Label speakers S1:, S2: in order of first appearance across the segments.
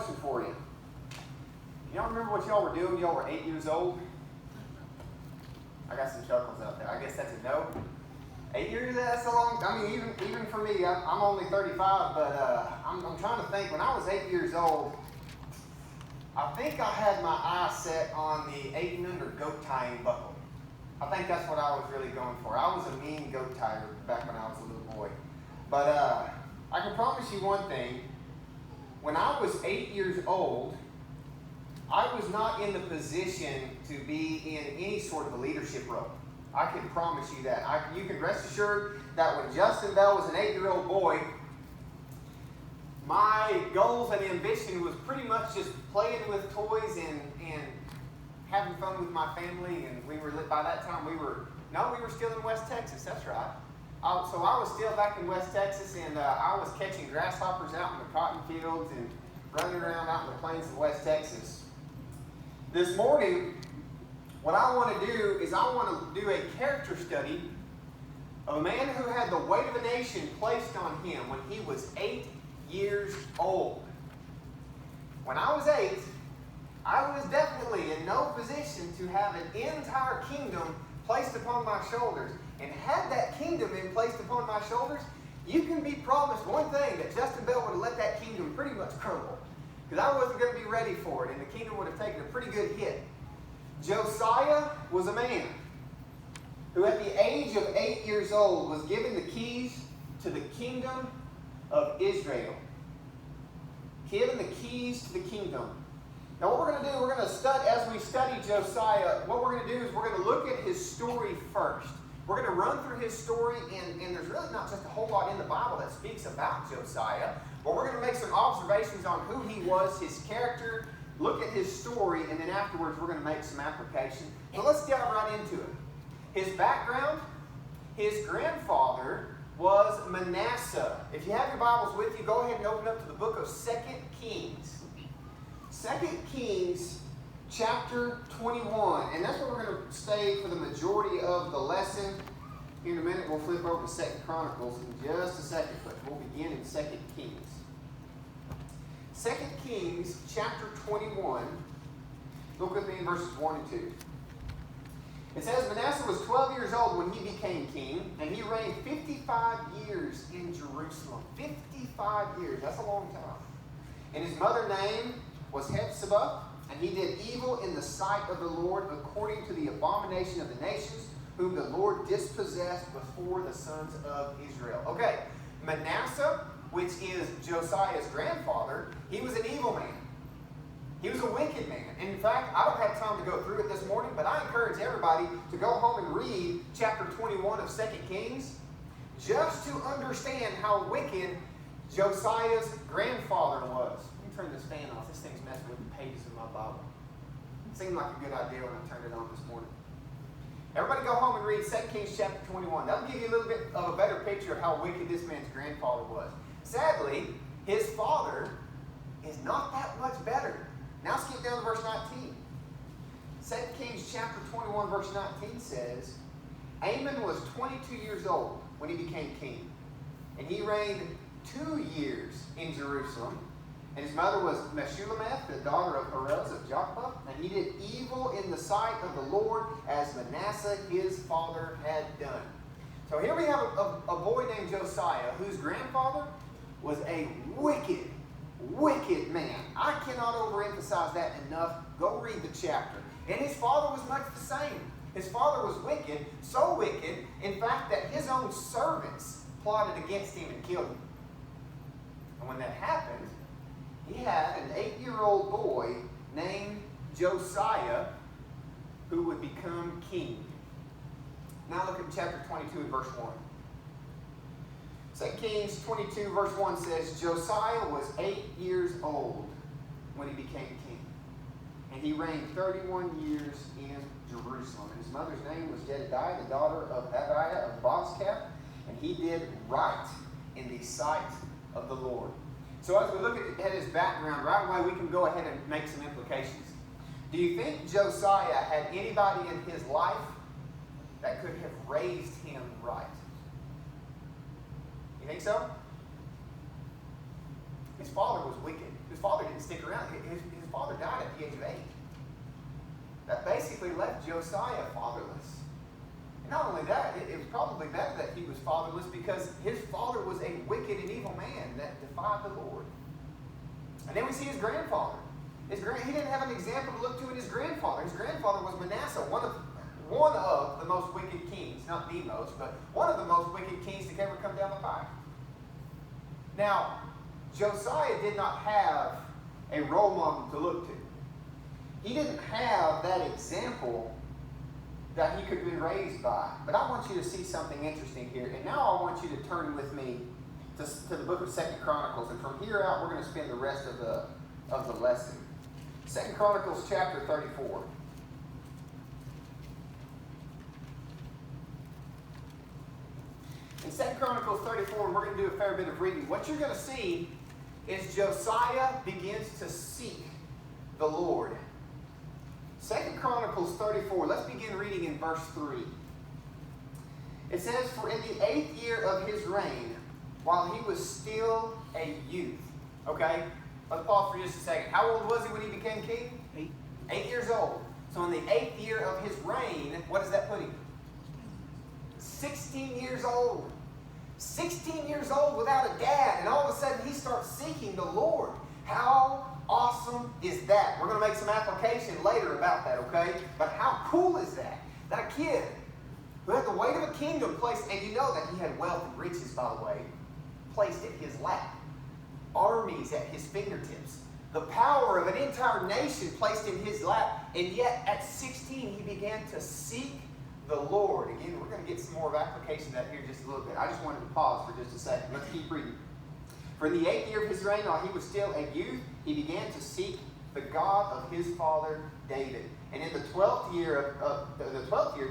S1: question for you. Y'all remember what y'all were doing? Y'all were 8 years old? I got some chuckles out there. I guess that's a no. 8 years, that's a long, I mean, even for me, I'm only 35, but I'm trying to think. When I was 8 years old, I think I had my eye set on the 8 and under goat tying buckle. I think that's what I was really going for. I was a mean goat tire back when I was a little boy. But I can promise you one thing. When I was 8 years old, I was not in the position to be in any sort of a leadership role. I can promise you that. You can rest assured that when Justin Bell was an 8-year-old boy, my goals and ambition was pretty much just playing with toys and having fun with my family. And by that time we were still in West Texas. That's right. So I was still back in West Texas, and I was catching grasshoppers out in the cotton fields and running around out in the plains of West Texas. This morning, what I want to do is I want to do a character study of a man who had the weight of a nation placed on him when he was 8 years old. When I was 8, I was definitely in no position to have an entire kingdom placed upon my shoulders. And had that kingdom been placed upon my shoulders, you can be promised one thing, that Justin Bell would have let that kingdom pretty much crumble. Because I wasn't going to be ready for it, and the kingdom would have taken a pretty good hit. Josiah was a man who at the age of 8 years old was given the keys to the kingdom of Israel. Given the keys to the kingdom. Now what we're going to do, we're going to study, as we study Josiah, what we're going to do is we're going to look at his story first. We're going to run through his story, and there's really not just a whole lot in the Bible that speaks about Josiah, but we're going to make some observations on who he was, his character, look at his story, and then afterwards we're going to make some application. So let's dive right into it. His background, his grandfather was Manasseh. If you have your Bibles with you, go ahead and open up to the book of 2 Kings. 2 Kings chapter 21. And that's where we're going to stay for the majority of the lesson. Here in a minute, we'll flip over to 2 Chronicles in just a second, but we'll begin in 2 Kings. 2 Kings chapter 21. Look with me in verses 1 and 2. It says, Manasseh was 12 years old when he became king, and he reigned 55 years in Jerusalem. 55 years, that's a long time. And his mother's name was Hephzibah, and he did evil in the sight of the Lord according to the abomination of the nations, whom the Lord dispossessed before the sons of Israel. Okay, Manasseh, which is Josiah's grandfather, he was an evil man. He was a wicked man. And in fact, I don't have time to go through it this morning, but I encourage everybody to go home and read chapter 21 of 2 Kings just to understand how wicked Josiah's grandfather was. Let me turn this fan off. This thing's messing with the pages of my Bible. It seemed like a good idea when I turned it on this morning. Everybody go home and read 2 Kings chapter 21. That'll give you a little bit of a better picture of how wicked this man's grandfather was. Sadly, his father is not that much better. Now skip down to verse 19. 2 Kings chapter 21 verse 19 says, Amon was 22 years old when he became king, and he reigned 2 years in Jerusalem. And his mother was Meshullemeth, the daughter of Perez of Jokthah, and he did evil in the sight of the Lord as Manasseh his father had done. So here we have a boy named Josiah, whose grandfather was a wicked man. I cannot overemphasize that enough. Go read the chapter. And his father was much the same. His father was wicked, so wicked, in fact, that his own servants plotted against him and killed him. And when that happened, he had an 8-year-old boy named Josiah who would become king. Now look at chapter 22 and verse 1. 2 Kings 22 verse 1 says, Josiah was 8 years old when he became king, and he reigned 31 years in Jerusalem. And his mother's name was Jedidiah, the daughter of Abiah of Bozkath, and he did right in the sight of the Lord. So as we look at his background, right away we can go ahead and make some implications. Do you think Josiah had anybody in his life that could have raised him right? You think so? His father was wicked. His father didn't stick around. His father died at the age of 8. That basically left Josiah fatherless. And not only that, it was probably better that he was fatherless because his father was a wicked and evil man that defied the Lord. And then we see his grandfather. He didn't have an example to look to in his grandfather. His grandfather was Manasseh, one of the most wicked kings. Not the most, but one of the most wicked kings to ever come down the pipe. Now, Josiah did not have a role model to look to. He didn't have that example that he could have been raised by. But I want you to see something interesting here. And now I want you to turn with me to the book of 2 Chronicles. And from here out, we're going to spend the rest of the lesson. 2 Chronicles chapter 34. In 2 Chronicles 34, and we're going to do a fair bit of reading, what you're going to see is Josiah begins to seek the Lord. 2 Chronicles 34, let's begin reading in verse 3. It says, "For in the 8th year of his reign, while he was still a youth." Okay? Let's pause for just a second. How old was he when he became king?
S2: 8.
S1: 8 years old. So in the 8th year of his reign, what does that put him? 16 years old. 16 years old without a dad. And all of a sudden he starts seeking the Lord. How awesome is that? We're going to make some application later about that, okay? But how cool is that? That a kid who had the weight of a kingdom placed, and you know that he had wealth and riches, by the way, placed at his lap. Armies at his fingertips. The power of an entire nation placed in his lap. And yet at 16 he began to seek the Lord. Again, we're going to get some more of application of that here in just a little bit. I just wanted to pause for just a second. Let's keep reading. "For in the 8th year of his reign, while he was still a youth, he began to seek the God of his father David. And in the 12th year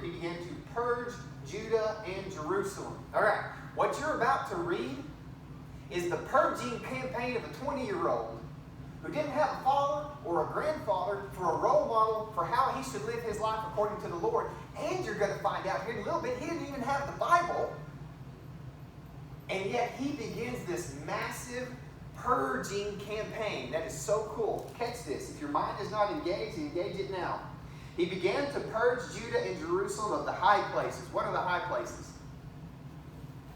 S1: he began to purge Judah and Jerusalem." All right, what you're about to read is the purging campaign of a 20-year-old who didn't have a father or a grandfather for a role model for how he should live his life according to the Lord. And you're going to find out here in a little bit, he didn't even have the Bible. And yet he begins this massive purging campaign. That is so cool. Catch this. If your mind is not engaged, engage it now. He began to purge Judah and Jerusalem of the high places. What are the high places?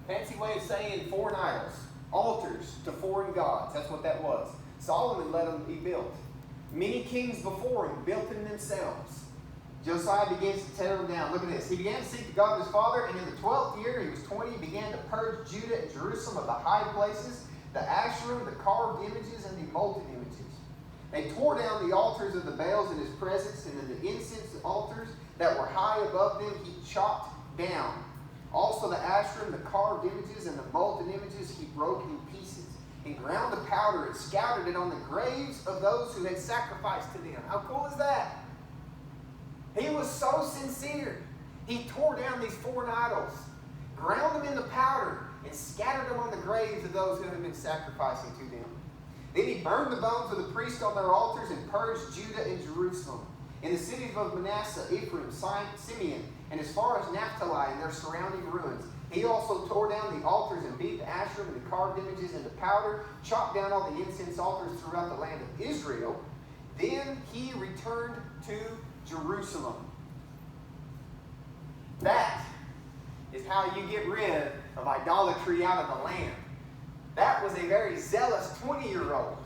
S1: Fancy way of saying foreign idols. Altars to foreign gods. That's what that was. Solomon let them be built. Many kings before him built them themselves. Josiah begins to tear them down. Look at this. He began to seek the God of his father, and in the 12th year, he was 20, he began to purge Judah and Jerusalem of the high places, the Asherim, the carved images, and the molten images. They tore down the altars of the Baals in his presence, and then the incense altars that were high above them he chopped down. Also the Asherim, the carved images, and the molten images he broke in pieces, and ground to powder and scattered it on the graves of those who had sacrificed to them. How cool is that? He was so sincere. He tore down these foreign idols, ground them into powder, and scattered them on the graves of those who had been sacrificing to them. Then he burned the bones of the priests on their altars and purged Judah and Jerusalem. In the cities of Manasseh, Ephraim, Simeon, and as far as Naphtali and their surrounding ruins, he also tore down the altars and beat the Asherim and the carved images into powder, chopped down all the incense altars throughout the land of Israel. Then he returned to Jerusalem. That is how you get rid of idolatry out of the land. That was a very zealous 20-year-old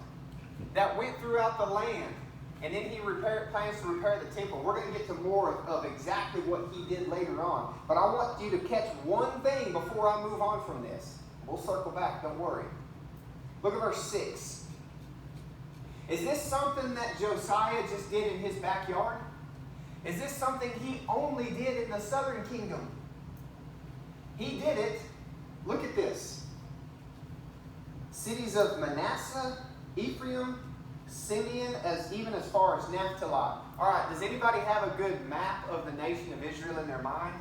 S1: that went throughout the land. And then he plans to repair the temple. We're going to get to more of exactly what he did later on. But I want you to catch one thing before I move on from this. We'll circle back, don't worry. Look at verse 6. Is this something that Josiah just did in his backyard? Is this something he only did in the southern kingdom? He did it. Look at this. Cities of Manasseh, Ephraim, Simeon, even as far as Naphtali. All right, does anybody have a good map of the nation of Israel in their mind?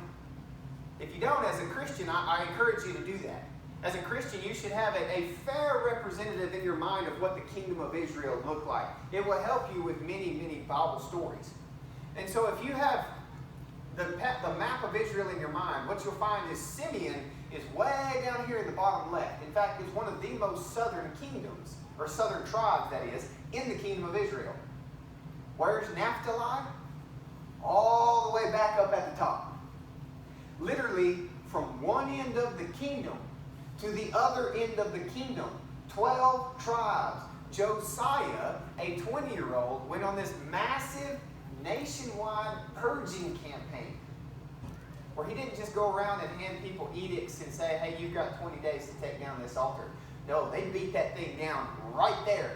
S1: If you don't, as a Christian, I encourage you to do that. As a Christian, you should have a fair representative in your mind of what the kingdom of Israel looked like. It will help you with many, many Bible stories. And so if you have the map of Israel in your mind, what you'll find is Simeon is way down here in the bottom left. In fact, it's one of the most southern kingdoms, or southern tribes, that is, in the kingdom of Israel. Where's Naphtali? All the way back up at the top. Literally, from one end of the kingdom to the other end of the kingdom, 12 tribes. Josiah, a 20-year-old, went on this massive nationwide purging campaign where he didn't just go around and hand people edicts and say, hey, you've got 20 days to take down this altar. No, they beat that thing down right there.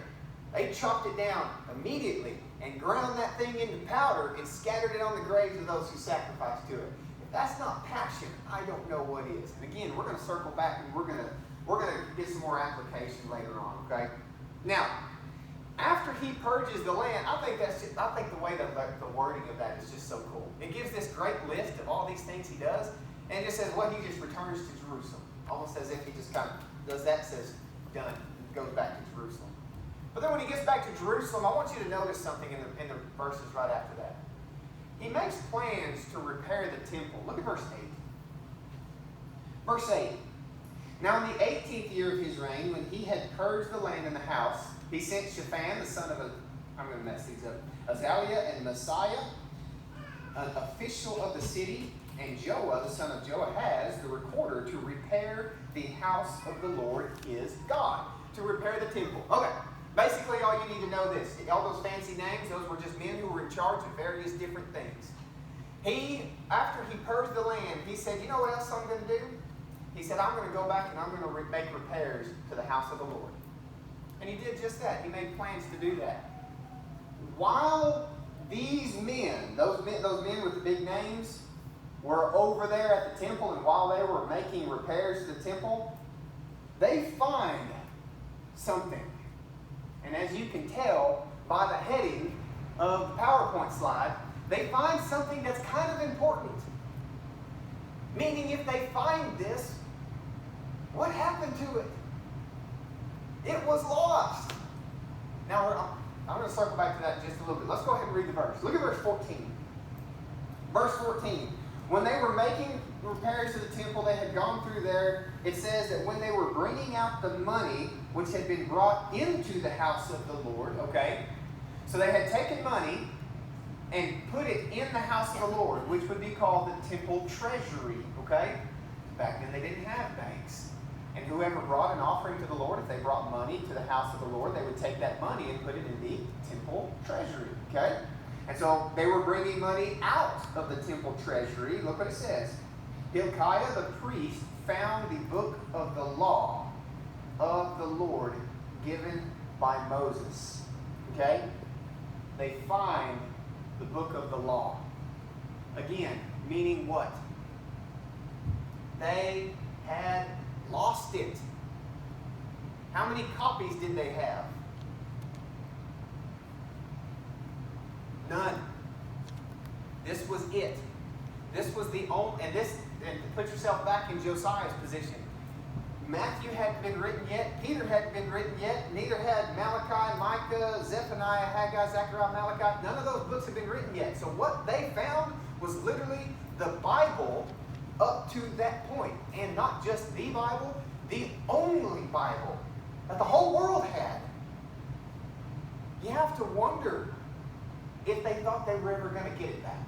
S1: They chopped it down immediately and ground that thing into powder and scattered it on the graves of those who sacrificed to it. If that's not passion, I don't know what is. And again, we're going to circle back and we're going to get some more application later on, okay? Now, after he purges the land, I think the way the wording of that is just so cool. It gives this great list of all these things he does, and it just says, well, he just returns to Jerusalem. Almost as if he just kind of does that, says, done, goes back to Jerusalem. But then when he gets back to Jerusalem, I want you to notice something in the verses right after that. He makes plans to repair the temple. Look at verse 8. Verse 8. Now in the 18th year of his reign, when he had purged the land and the house, he sent Shaphan, the son of I'm going to mess these up, Azaliah and Messiah, an official of the city, and Joah, the son of Joahaz, the recorder, to repair the house of the Lord his God. To repair the temple. Okay. Basically, all you need to know this. All those fancy names, those were just men who were in charge of various different things. After he purged the land, he said, you know what else I'm going to do? He said, I'm going to go back and I'm going to make repairs to the house of the Lord. And he did just that. He made plans to do that. While these men, those men with the big names, were over there at the temple, and while they were making repairs to the temple, they find something. And as you can tell by the heading of the PowerPoint slide, they find something that's kind of important. Meaning, if they find this, what happened to it? It was lost. Now, I'm going to circle back to that just a little bit. Let's go ahead and read the verse. Look at verse 14. Verse 14. When they were making repairs to the temple, they had gone through there. It says that when they were bringing out the money which had been brought into the house of the Lord, okay? So they had taken money and put it in the house of the Lord, which would be called the temple treasury, okay? Back then they didn't have banks. And whoever brought an offering to the Lord, if they brought money to the house of the Lord, they would take that money and put it in the temple treasury, okay? And so they were bringing money out of the temple treasury. Look what it says. Hilkiah the priest found the book of the law of the Lord given by Moses. Okay? They find the book of the law. Again, meaning what? They had lost it. How many copies did they have? None. This was it. This was the only, and put yourself back in Josiah's position. Matthew hadn't been written yet. Peter hadn't been written yet. Neither had Malachi, Micah, Zephaniah, Haggai, Zechariah, Malachi. None of those books had been written yet. So what they found was literally the Bible up to that point. And not just the Bible, the only Bible that the whole world had. You have to wonder if they thought they were ever going to get it back.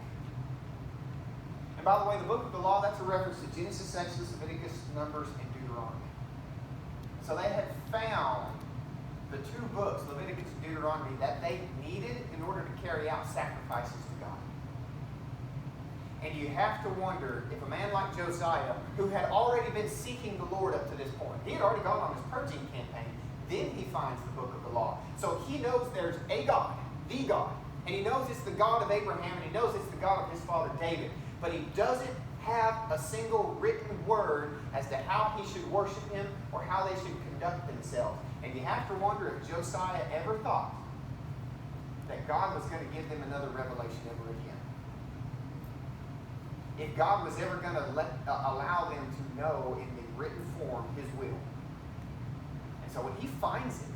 S1: And by the way, the book of the law, that's a reference to Genesis, Exodus, Leviticus, Numbers, and Deuteronomy. So they had found the two books, Leviticus and Deuteronomy, that they needed in order to carry out sacrifices to God. And you have to wonder if a man like Josiah, who had already been seeking the Lord up to this point, he had already gone on his purging campaign, then he finds the book of the law. So he knows there's a God, the God. And he knows it's the God of Abraham, and he knows it's the God of his father David. But he doesn't have a single written word as to how he should worship him or how they should conduct themselves. And you have to wonder if Josiah ever thought that God was going to give them another revelation ever again. If God was ever going to allow them to know in the written form his will. And so when he finds it,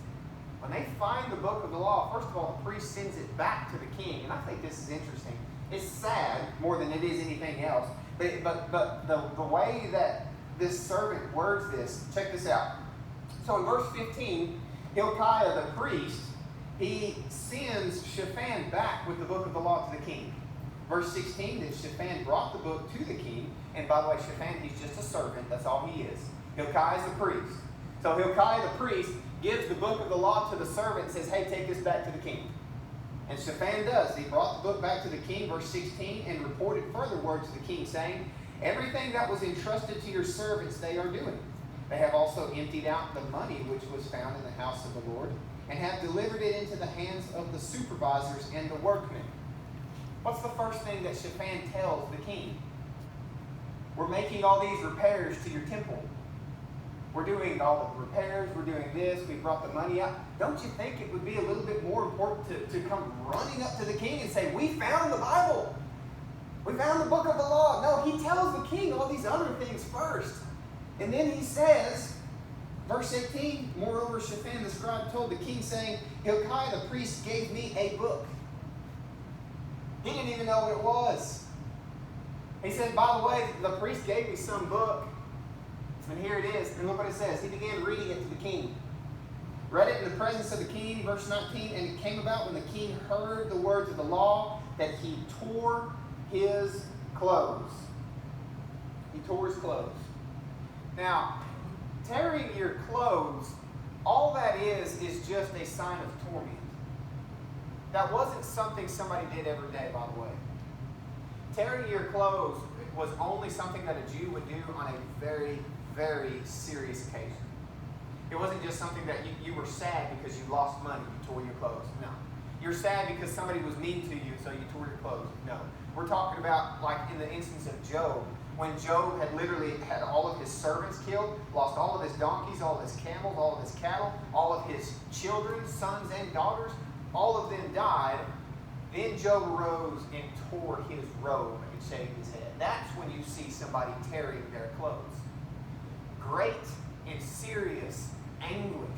S1: when they find the book of the law, first of all, the priest sends it back to the king. And I think this is interesting. It's sad more than it is anything else. But the way that this servant words this, check this out. So in verse 15, Hilkiah the priest, he sends Shaphan back with the book of the law to the king. Verse 16, then Shaphan brought the book to the king. And by the way, Shaphan, he's just a servant. That's all he is. Hilkiah is the priest. So Hilkiah the priest gives the book of the law to the servant and says, hey, take this back to the king. And Shaphan does. He brought the book back to the king, verse 16, and reported further word to the king, saying, everything that was entrusted to your servants they are doing. They have also emptied out the money which was found in the house of the Lord, and have delivered it into the hands of the supervisors and the workmen. What's the first thing that Shaphan tells the king? We're making all these repairs to your temple. We're doing all the repairs. We're doing this. We brought the money out. Don't you think it would be a little bit more important to come running up to the king and say, we found the Bible. We found the book of the law. No, he tells the king all these other things first. And then he says, verse 18, moreover, Shaphan the scribe told the king, saying, Hilkiah the priest gave me a book. He didn't even know what it was. He said, by the way, the priest gave me some book. And here it is. And look what it says. He began reading it to the king. Read it in the presence of the king, verse 19. And it came about when the king heard the words of the law that he tore his clothes. He tore his clothes. Now, tearing your clothes, all that is just a sign of torment. That wasn't something somebody did every day, by the way. Tearing your clothes was only something that a Jew would do on a very, very serious occasion. It wasn't just something that you were sad because you lost money, you tore your clothes. No. You're sad because somebody was mean to you, so you tore your clothes. No. We're talking about, like in the instance of Job, when Job had literally had all of his servants killed, lost all of his donkeys, all of his camels, all of his cattle, all of his children, sons and daughters, all of them died. Then Job arose and tore his robe and shaved his head. That's when you see somebody tearing their clothes. Great and serious anguish.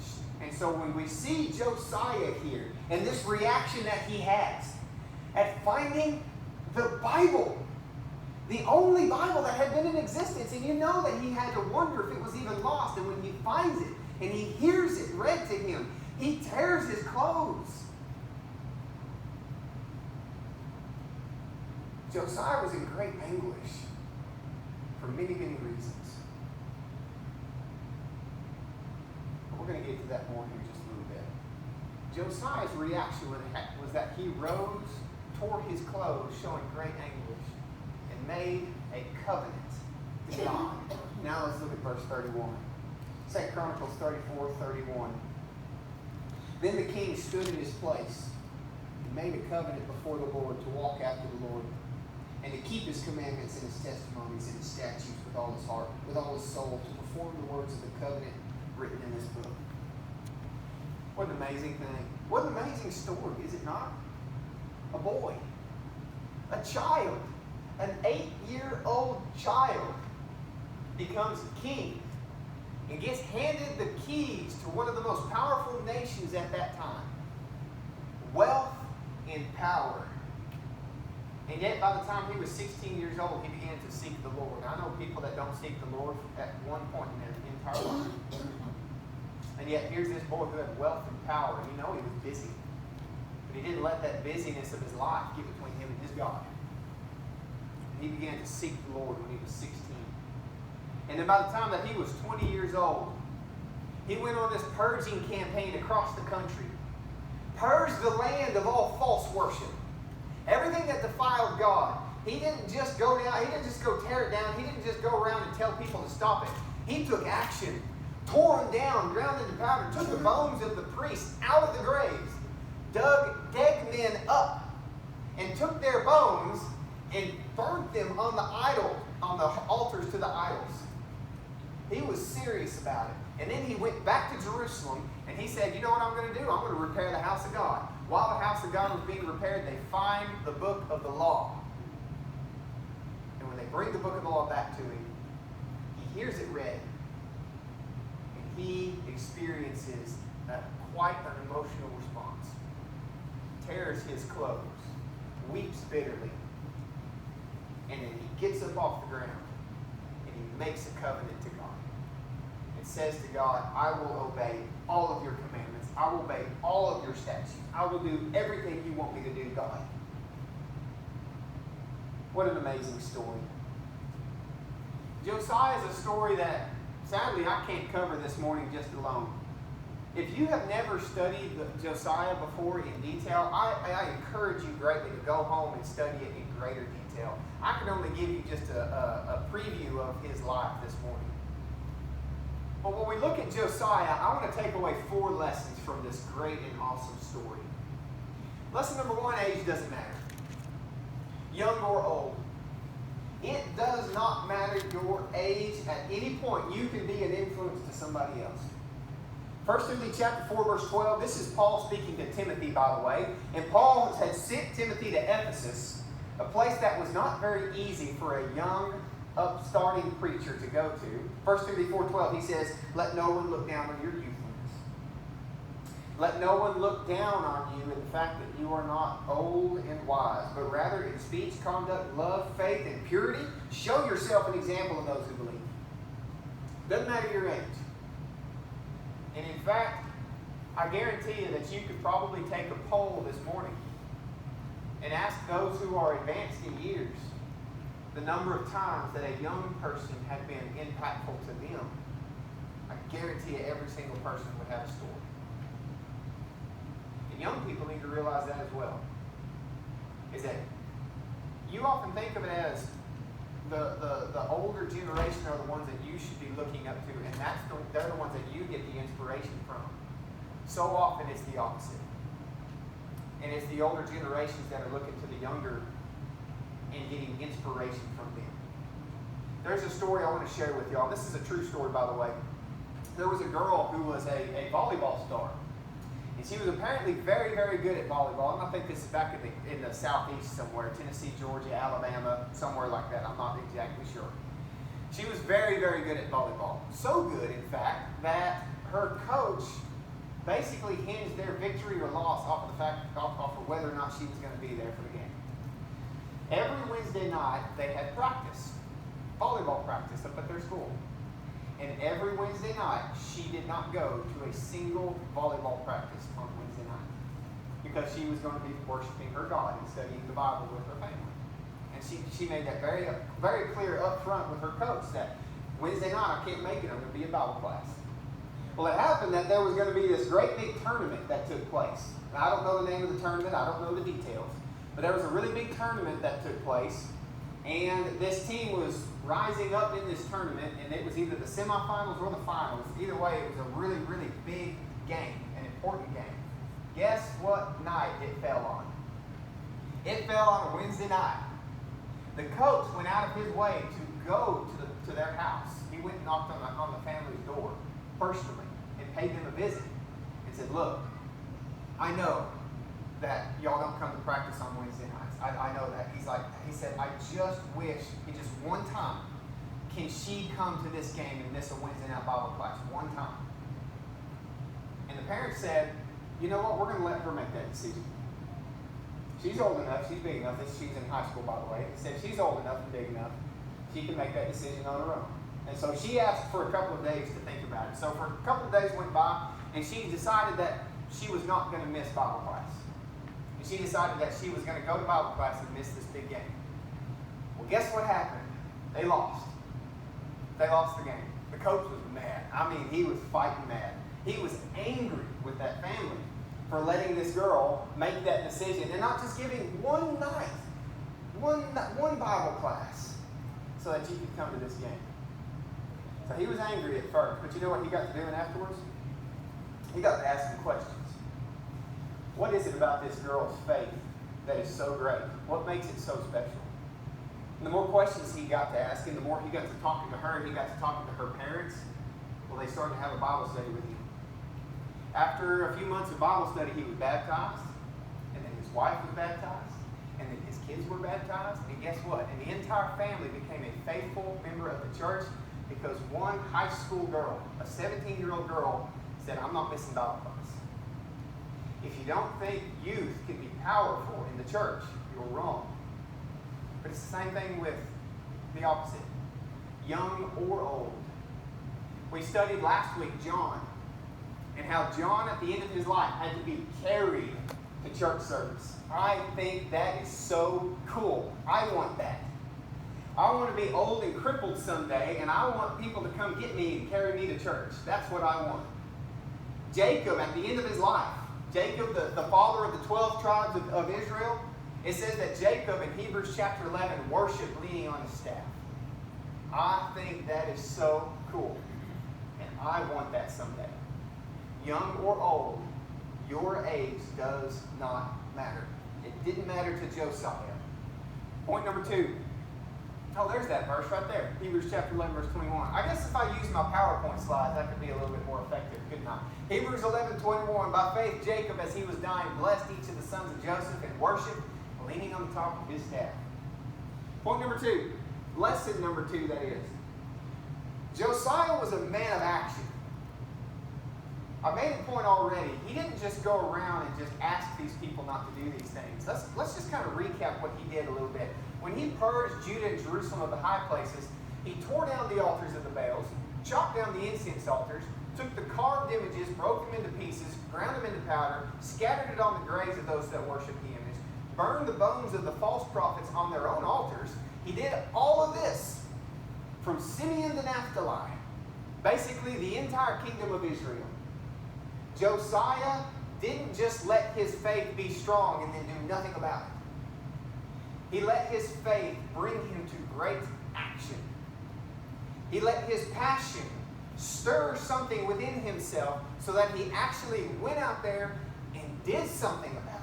S1: And so when we see Josiah here and this reaction that he has at finding the Bible, the only Bible that had been in existence, and you know that he had to wonder if it was even lost, and when he finds it and he hears it read to him, he tears his clothes. Josiah was in great anguish for many, many reasons. But we're going to get to that more here in just a little bit. Josiah's reaction was that he rose, tore his clothes, showing great anguish, and made a covenant to God. Now let's look at verse 31. 2 Chronicles 34:31. Then the king stood in his place and made a covenant before the Lord to walk after the Lord, and to keep his commandments and his testimonies and his statutes with all his heart, with all his soul, to perform the words of the covenant written in this book. What an amazing thing. What an amazing story, is it not? A boy, a child, an 8-year-old child becomes king and gets handed the keys to one of the most powerful nations at that time. Wealth and power. And yet, by the time he was 16 years old, he began to seek the Lord. I know people that don't seek the Lord at one point in their entire life. And yet, here's this boy who had wealth and power. And you know he was busy. But he didn't let that busyness of his life get between him and his God. And he began to seek the Lord when he was 16. And then by the time that he was 20 years old, he went on this purging campaign across the country. Purged the land of all false worship. Everything that defiled God. He didn't just go down, he didn't just go tear it down, he didn't just go around and tell people to stop it. He took action, tore them down, ground into powder, took the bones of the priests out of the graves, dug dead men up, and took their bones and burnt them on the altars to the idols. He was serious about it. And then he went back to Jerusalem and he said, you know what I'm going to do? I'm going to repair the house of God. While the house of God was being repaired, they find the book of the law. And when they bring the book of the law back to him, he hears it read. And he experiences quite an emotional response. Tears his clothes, weeps bitterly, And then he gets up off the ground and he makes a covenant to God. It says to God, I will obey all of your commandments. I will obey all of your statutes. I will do everything you want me to do, God. What an amazing story. Josiah is a story that, sadly, I can't cover this morning just alone. If you have never studied Josiah before in detail, I encourage you greatly to go home and study it in greater detail. I can only give you just a preview of his life this morning. But when we look at Josiah, I want to take away 4 lessons from this great and awesome story. Lesson number 1, age doesn't matter. Young or old. It does not matter your age. At any point, you can be an influence to somebody else. 1 Timothy chapter 4, verse 12. This is Paul speaking to Timothy, by the way. And Paul had sent Timothy to Ephesus, a place that was not very easy for a young, upstarting preacher to go to. 1 Timothy 4:12, he says, let no one look down on your youthfulness. Let no one look down on you in the fact that you are not old and wise, but rather in speech, conduct, love, faith, and purity, show yourself an example of those who believe. Doesn't matter your age. And in fact, I guarantee you that you could probably take a poll this morning and ask those who are advanced in years the number of times that a young person had been impactful to them. I guarantee you every single person would have a story. And young people need to realize that as well. Is that you often think of it as the older generation are the ones that you should be looking up to, and they're the ones that you get the inspiration from. So often it's the opposite. And it's the older generations that are looking to the younger and getting inspiration from them. There's a story I want to share with y'all. This is a true story, by the way. There was a girl who was a volleyball star. And she was apparently very, very good at volleyball. And I think this is back in the southeast somewhere, Tennessee, Georgia, Alabama, somewhere like that. I'm not exactly sure. She was very, very good at volleyball. So good, in fact, that her coach basically hinged their victory or loss off of whether or not she was going to be there for the game. Every Wednesday night, they had practice, volleyball practice up at their school. And every Wednesday night, she did not go to a single volleyball practice on Wednesday night because she was going to be worshiping her God and studying the Bible with her family. And she made that very, very clear up front with her coach that Wednesday night, I can't make it, I'm going to be in Bible class. Well, it happened that there was going to be this great big tournament that took place. Now, I don't know the name of the tournament, I don't know the details. But there was a really big tournament that took place, and this team was rising up in this tournament, and it was either the semifinals or the finals. Either way, it was a really, really big game, an important game. Guess what night it fell on? It fell on a Wednesday night. The coach went out of his way to go to their house. He went and knocked on the family's door personally and paid them a visit and said, look, I know that y'all don't come to practice on Wednesday nights. I know that. He said, I just wish, just one time, can she come to this game and miss a Wednesday night Bible class? One time. And the parents said, you know what, we're going to let her make that decision. She's old enough, she's big enough, she's in high school, by the way. He said she's old enough and big enough, she can make that decision on her own. And so she asked for a couple of days to think about it. So for a couple of days went by, and she decided that she was not going to miss Bible class. And she decided that she was going to go to Bible class and miss this big game. Well, guess what happened? They lost. They lost the game. The coach was mad. I mean, he was fighting mad. He was angry with that family for letting this girl make that decision and not just giving one night, one Bible class so that she could come to this game. So he was angry at first, but you know what he got to doing afterwards? He got to ask some questions. What is it about this girl's faith that is so great? What makes it so special? And the more questions he got to ask, and the more he got to talking to her, and he got to talking to her parents, well, they started to have a Bible study with him. After a few months of Bible study, he was baptized, and then his wife was baptized, and then his kids were baptized, and guess what? And the entire family became a faithful member of the church because one high school girl, a 17-year-old girl, said, I'm not missing Bible class. If you don't think youth can be powerful in the church, you're wrong. But it's the same thing with the opposite. Young or old. We studied last week John, and how John at the end of his life had to be carried to church service. I think that is so cool. I want that. I want to be old and crippled someday, and I want people to come get me and carry me to church. That's what I want. Jacob, at the end of his life, Jacob, the father of the 12 tribes of Israel, it says that Jacob in Hebrews chapter 11 worshiped leaning on his staff. I think that is so cool, and I want that someday. Young or old, your age does not matter. It didn't matter to Josiah. Point number 2. Oh, there's that verse right there. Hebrews chapter 11, verse 21. I guess if I use my PowerPoint slides, that could be a little bit more effective, couldn't I? Hebrews 11:21. By faith, Jacob, as he was dying, blessed each of the sons of Joseph and worshiped, leaning on the top of his staff. Point number 2. Lesson number 2, that is. Josiah was a man of action. I made a point already. He didn't just go around and just ask these people not to do these things. Let's just kind of recap what he did a little bit. When he purged Judah and Jerusalem of the high places, he tore down the altars of the Baals, chopped down the incense altars, took the carved images, broke them into pieces, ground them into powder, scattered it on the graves of those that worshiped the image, burned the bones of the false prophets on their own altars. He did all of this from Simeon to Naphtali, basically the entire kingdom of Israel. Josiah didn't just let his faith be strong and then do nothing about it. He let his faith bring him to great action. He let his passion stir something within himself so that he actually went out there and did something about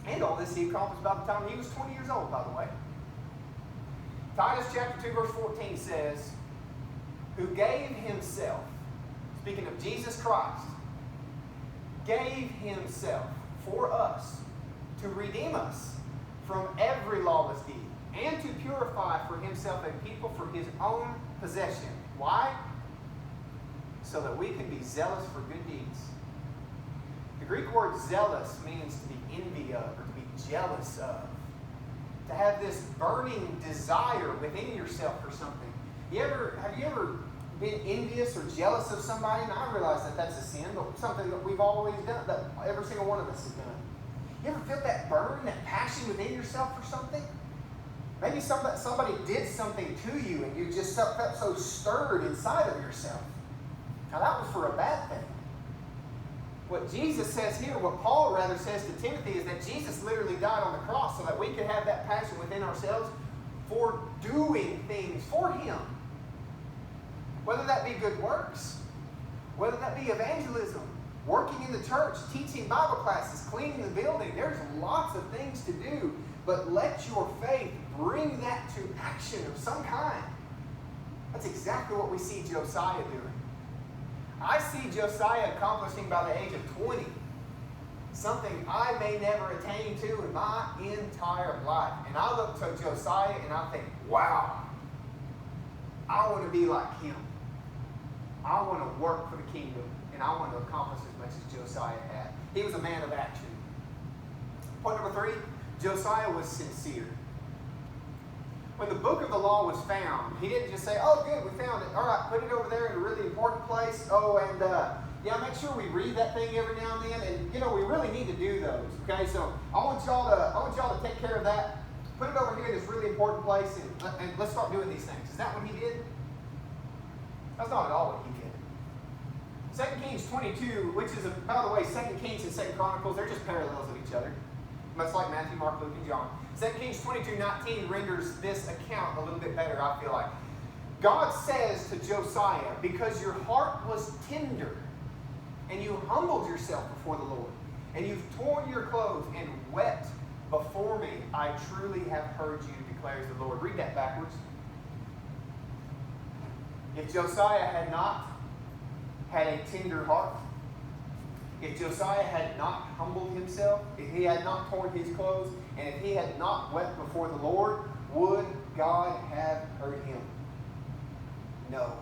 S1: it. And all this he accomplished by the time he was 20 years old, by the way. Titus chapter 2, verse 14 says, who gave himself, speaking of Jesus Christ, gave himself for us to redeem us from every lawless deed and to purify for himself a people for his own possession. Why? So that we can be zealous for good deeds. The Greek word zealous means to be envy of or to be jealous of. To have this burning desire within yourself for something. Have you ever been envious or jealous of somebody? And I realize that that's a sin, but something that we've always done, that every single one of us has done. You ever feel that burn, that passion within yourself for something? Maybe somebody did something to you and you just felt so stirred inside of yourself. Now that was for a bad thing. What Jesus says here, what Paul rather says to Timothy, is that Jesus literally died on the cross so that we could have that passion within ourselves for doing things for Him. Whether that be good works, whether that be evangelism, working in the church, teaching Bible classes, cleaning the building. There's lots of things to do, but let your faith bring that to action of some kind. That's exactly what we see Josiah doing. I see Josiah accomplishing by the age of 20 something I may never attain to in my entire life. And I look to Josiah and I think, wow, I want to be like him. I want to work for the kingdom, and I want to accomplish as much as Josiah had. He was a man of action. Point number 3, Josiah was sincere. When the book of the law was found, he didn't just say, oh, good, we found it. All right, put it over there in a really important place. Oh, and yeah, make sure we read that thing every now and then. And, we really need to do those. Okay, so I want y'all to take care of that. Put it over here in this really important place, and let's start doing these things. Is that what he did? That's not at all what he did. 2 Kings 22, which is, by the way, 2 Kings and 2 Chronicles, they're just parallels of each other. Much like Matthew, Mark, Luke, and John. 2 Kings 22:19 renders this account a little bit better, I feel like. God says to Josiah, because your heart was tender, and you humbled yourself before the Lord, and you've torn your clothes and wept before me, I truly have heard you, declares the Lord. Read that backwards. If Josiah had not had a tender heart, if Josiah had not humbled himself, if he had not torn his clothes, and if he had not wept before the Lord, would God have heard him? No.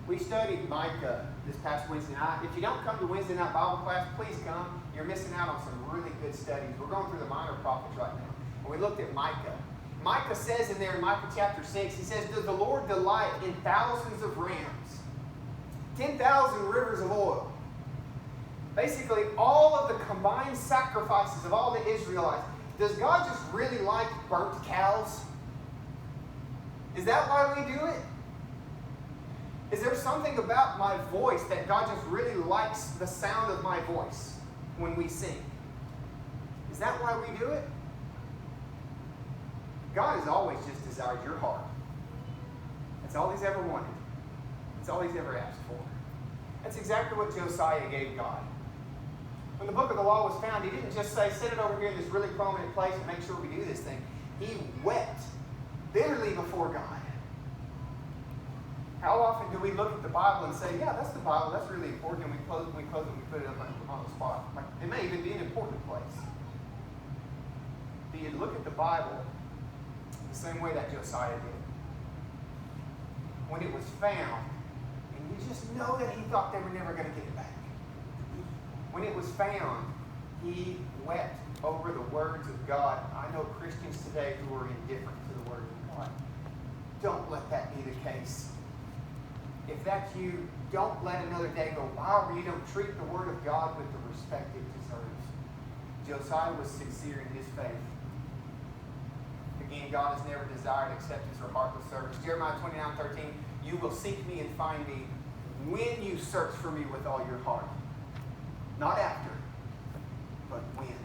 S1: We studied Micah this past Wednesday night. If you don't come to Wednesday night Bible class, please come. You're missing out on some really good studies. We're going through the minor prophets right now. And we looked at Micah. Micah says in there in Micah chapter 6, he says, "Does the Lord delight in thousands of rams, 10,000 rivers of oil?" Basically, all of the combined sacrifices of all the Israelites. Does God just really like burnt cows? Is that why we do it? Is there something about my voice that God just really likes the sound of my voice when we sing? Is that why we do it? God has always just desired your heart. That's all He's ever wanted. That's all He's ever asked for. That's exactly what Josiah gave God. When the book of the law was found, he didn't just say, "Set it over here in this really prominent place and make sure we do this thing." He wept bitterly before God. How often do we look at the Bible and say, "Yeah, that's the Bible, that's really important," and we close it and we put it up on the spot. Like, it may even be an important place. Do you look at the Bible the same way that Josiah did? When it was found, and you just know that he thought they were never going to get it back. When it was found, he wept over the words of God. I know Christians today who are indifferent to the Word of God. Don't let that be the case. If that's you, don't let another day go by where you don't treat the Word of God with the respect it deserves. Josiah was sincere in his faith. Again, God has never desired acceptance or heartless service. Jeremiah 29:13, "You will seek me and find me when you search for me with all your heart." Not after, but when.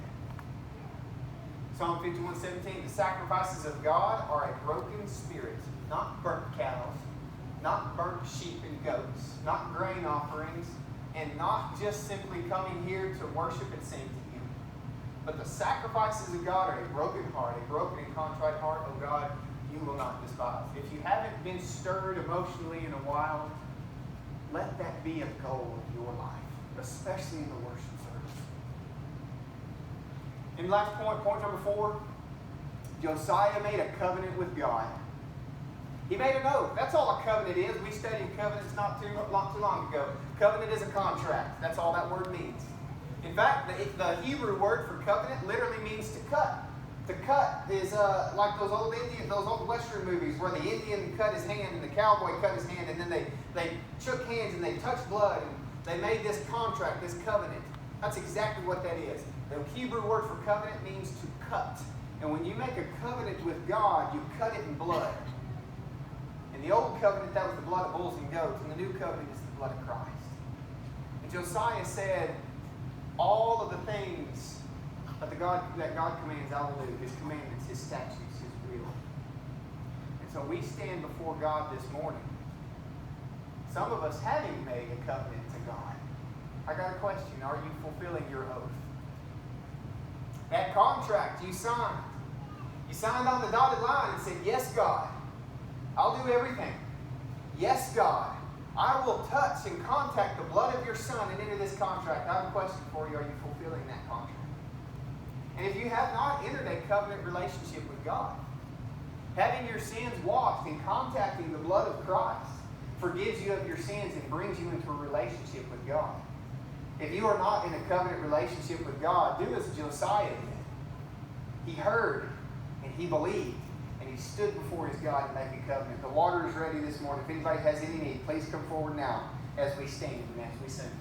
S1: Psalm 51:17, "The sacrifices of God are a broken spirit, not burnt cows, not burnt sheep and goats, not grain offerings, and not just simply coming here to worship and sing to you. But the sacrifices of God are a broken heart, a broken and contrite heart, oh God, you will not despise." If you haven't been stirred emotionally in a while, let that be a goal of your life, especially in the worship service. And last point number 4, Josiah made a covenant with God. He made an oath. That's all a covenant is. We studied covenants not too long ago. Covenant is a contract. That's all that word means. In fact, the Hebrew word for covenant literally means to cut. To cut is like those old Western movies where the Indian cut his hand and the cowboy cut his hand, and then they shook hands and they touched blood and they made this contract, this covenant. That's exactly what that is. The Hebrew word for covenant means to cut. And when you make a covenant with God, you cut it in blood. In the old covenant, that was the blood of bulls and goats, and the new covenant is the blood of Christ. And Josiah said, all of the things that God commands, I will do. His commandments, His statutes, His will. And so we stand before God this morning. Some of us having made a covenant to God. I got a question. Are you fulfilling your oath? That contract you signed. You signed on the dotted line and said, "Yes, God, I'll do everything. Yes, God, I will touch and contact the blood of your Son and enter this contract." I have a question for you. Are you fulfilling that contract? And if you have not entered a covenant relationship with God, having your sins washed and contacting the blood of Christ forgives you of your sins and brings you into a relationship with God. If you are not in a covenant relationship with God, do as Josiah did. He heard and he believed and he stood before his God to make a covenant. The water is ready this morning. If anybody has any need, please come forward now as we stand and as we sing.